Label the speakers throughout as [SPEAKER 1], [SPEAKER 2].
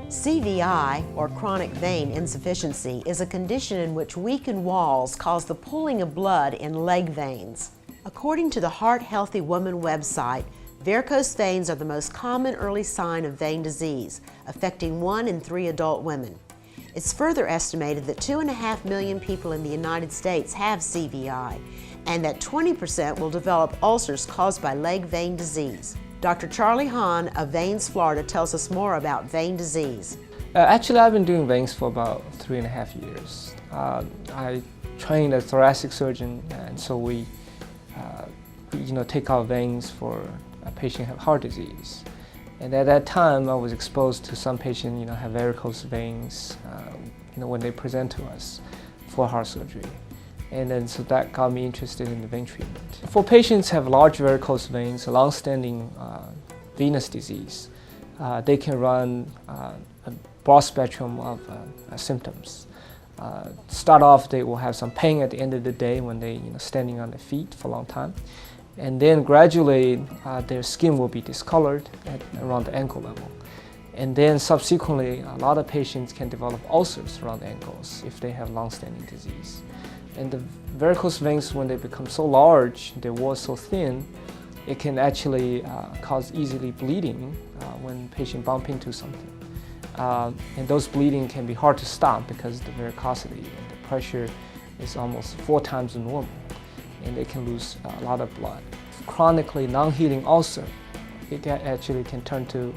[SPEAKER 1] CVI, or chronic vein insufficiency, is a condition in which weakened walls cause the pooling of blood in leg veins. According to the Heart Healthy Woman website, varicose veins are the most common early sign of vein disease, affecting 1 in 3 adult women. It's further estimated that 2.5 million people in the United States have CVI, and that 20% will develop ulcers caused by leg vein disease. Dr. Charlie Hahn of Veins, Florida tells us more about vein disease.
[SPEAKER 2] Actually, I've been doing veins for about 3.5 years. I trained as a thoracic surgeon, and so we take out veins for a patient who have heart disease. And at that time, I was exposed to some patients, have varicose veins, when they present to us for heart surgery. And then so that got me interested in the vein treatment. For patients who have large varicose veins, a long-standing venous disease, they can run a broad spectrum of symptoms. Start off, they will have some pain at the end of the day when they standing on their feet for a long time. And then gradually their skin will be discolored at around the ankle level. And then subsequently, a lot of patients can develop ulcers around the ankles if they have long-standing disease. And the varicose veins, when they become so large, their walls so thin, it can actually cause easily bleeding when patient bump into something. And those bleeding can be hard to stop because the varicosity and the pressure is almost 4 times the normal, and they can lose a lot of blood. Chronically non-healing ulcer, it actually can turn to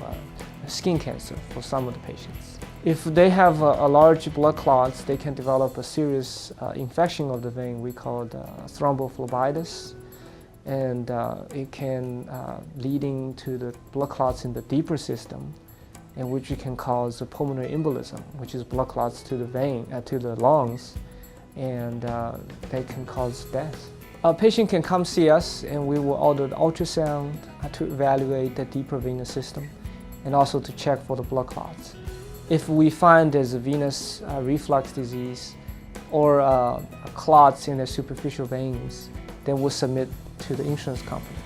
[SPEAKER 2] skin cancer for some of the patients. If they have a large blood clots, they can develop a serious infection of the vein we call thrombophlebitis, and it can leading to the blood clots in the deeper system, and which can cause a pulmonary embolism, which is blood clots to the vein, to the lungs, and they can cause death. A patient can come see us, and we will order the ultrasound to evaluate the deeper venous system, and also to check for the blood clots. If we find there's a venous reflux disease or clots in the superficial veins, then we'll submit to the insurance company,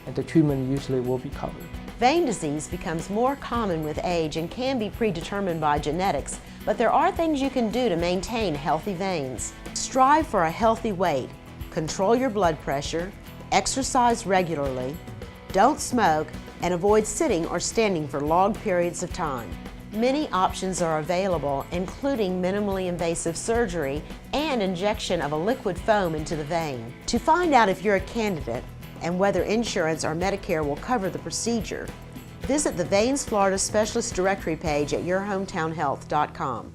[SPEAKER 2] and the treatment usually will be covered.
[SPEAKER 1] Vein disease becomes more common with age and can be predetermined by genetics, but there are things you can do to maintain healthy veins. Strive for a healthy weight, control your blood pressure, exercise regularly, don't smoke, and avoid sitting or standing for long periods of time. Many options are available, including minimally invasive surgery and injection of a liquid foam into the vein. To find out if you're a candidate and whether insurance or Medicare will cover the procedure, visit the Veins Florida Specialist Directory page at yourhometownhealth.com.